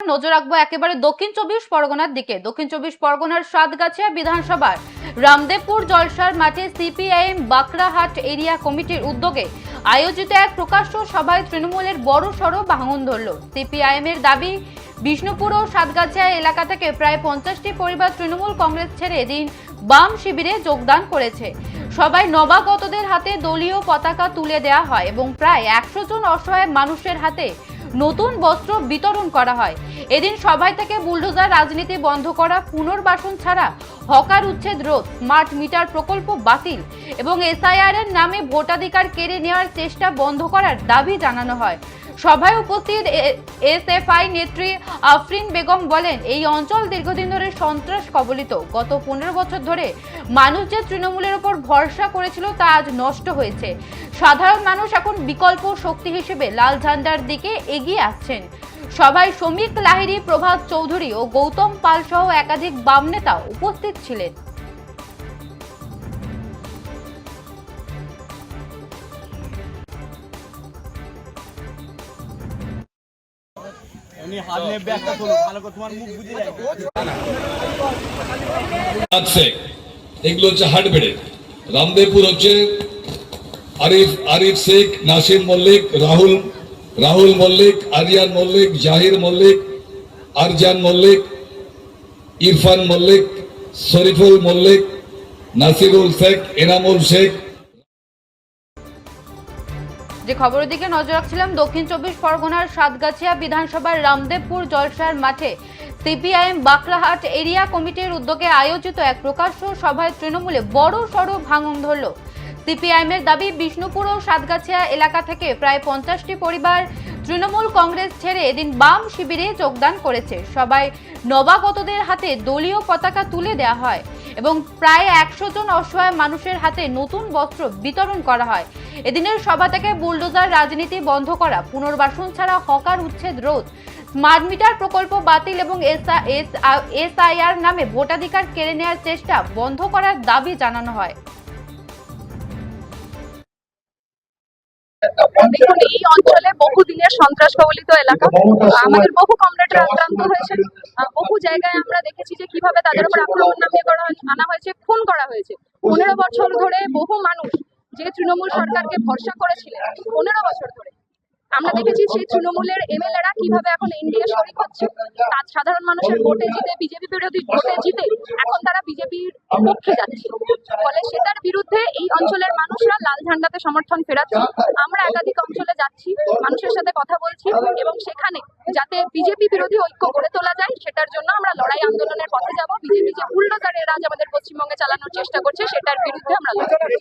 নজর রাখবো একেবারে দক্ষিণ চব্বিশ পরগনার দিকে। দক্ষিণ চব্বিশ পরগনার সাতগাছিয়া বিধানসভার রামদেবপুর জলসার মাঠে সিপিআইএম বাকরাহাট এরিয়া কমিটির উদ্যোগে আয়োজিত এক প্রকাশ্য সভায় তৃণমূলের বড়সড় ভাঙন ধরল। সিপিআইএম এর দাবি, বিষ্ণুপুর ও সাতগাছিয়া এলাকা থেকে প্রায় 50টি পরিবার তৃণমূল কংগ্রেস ছেড়ে এদিন বাম শিবিরে যোগদান করেছে। সবাই নবাগতদের হাতে দলীয় পতাকা তুলে দেওয়া হয় এবং প্রায় 100 জন অসহায় মানুষের হাতে নতুন বস্ত্র বিতরণ করা হয়। এদিন সভায় থেকে বুলডোজার রাজনীতি বন্ধ করা, পুনর্বাসন ছাড়া হকার উচ্ছেদ রোধ, স্মার্ট মিটার প্রকল্প বাতিল এবং এসআইআর এর নামে ভোটাধিকার কেড়ে নেওয়ার চেষ্টা বন্ধ করার দাবি জানানো হয়। সভায় উপস্থিত এসএফআই নেত্রী আফরিন বেগম বলেন, এই অঞ্চল দীর্ঘদিন ধরে সন্ত্রাস কবলিত। গত 15 বছর ধরে মানুষ যে তৃণমূলের উপর ভরসা করেছিল তা আজ নষ্ট হয়েছে। সাধারণ মানুষ এখন বিকল্প শক্তি হিসেবে লাল ঝান্ডার দিকে এগিয়ে আসছেন। সভায় শ্রমিক লাহিড়ী, প্রভাত চৌধুরী ও গৌতম পাল সহ একাধিক বাম নেতা উপস্থিত ছিলেন। এগুলো হচ্ছে হাটবেড়ে। রামদেবপুর হচ্ছে আরিফ শেখ, নাসির মল্লিক, রাহুল মল্লিক, আরিয়ান মল্লিক, জাহির মল্লিক, আরজান মল্লিক, ইরফান মল্লিক, শরীফুল মল্লিক, নাসিরুল শেখ, এনামুল শেখ। যে খবরের দিকে নজর রাখছিলাম, দক্ষিণ চব্বিশ পরগনার সাতগাছিয়া বিধানসভার রামদেবপুর জলসার মাঠে সিপিআইএম বাকরাহাট এরিয়া কমিটির উদ্যোগে আয়োজিত এক প্রকাশ্য সভায় তৃণমূলে বড়সড় ভাঙন ধরল। সিপিআইএম এর দাবি, বিষ্ণুপুর ও সাতগাছিয়া এলাকা থেকে প্রায় 50টি পরিবার তৃণমূল কংগ্রেস ছেড়ে এদিন বাম শিবিরে যোগদান করেছে। সবাই নবাগতদের হাতে দলীয় পতাকা তুলে দেওয়া হয় এবং প্রায় 100 জন অসহায় মানুষের হাতে নতুন বস্ত্র বিতরণ করা হয়। এদিনের সভা থেকে বুলডোজার রাজনীতি বন্ধ করা, পুনর্বাসন ছাড়া হকার উচ্ছেদ রোধ, স্মার্ট মিটার প্রকল্প বাতিল এবং এসআইআর নামে ভোটাধিকার কেড়ে নেওয়ার চেষ্টা বন্ধ করার দাবি জানানো হয়। দেখুন, এই অঞ্চলে বহুদিনের সন্ত্রাস কবলিত এলাকা। আমাদের বহু কমরেডরা আক্রান্ত হয়েছে। বহু জায়গায় আমরা দেখেছি যে কিভাবে তাদের উপর আক্রমণ নামিয়ে আনা হয়েছে, খুন করা হয়েছে। 15 বছর ধরে বহু মানুষ যে তৃণমূল সরকারকে ভরসা করেছিলেন, 15 বছর ধরে আমরা দেখেছি সেই তৃণমূলের এমএলএরা কিভাবে এখন এনডিএ শরিক হচ্ছে। তার সাধারণ মানুষের ভোটে জিতে, বিজেপি বিরোধী ভোটে জিতে এখন তারা বিজেপির পক্ষে যাচ্ছে। ফলে সেটার বিরুদ্ধে এই অঞ্চলের মানুষরা লাল ঝান্ডাতে সমর্থন ফেরাচ্ছে। আমরা একাধিক অঞ্চলে যাচ্ছি, মানুষের সাথে কথা বলছি এবং সেখানে যাতে বিজেপি বিরোধী ঐক্য গড়ে তোলা যায় সেটার জন্য আমরা লড়াই আন্দোলনের পথে যাব। বিজেপি যে বুলডোজারের রাজ আমাদের পশ্চিমবঙ্গে চালানোর চেষ্টা করছে সেটার বিরুদ্ধে আমরা লড়াই।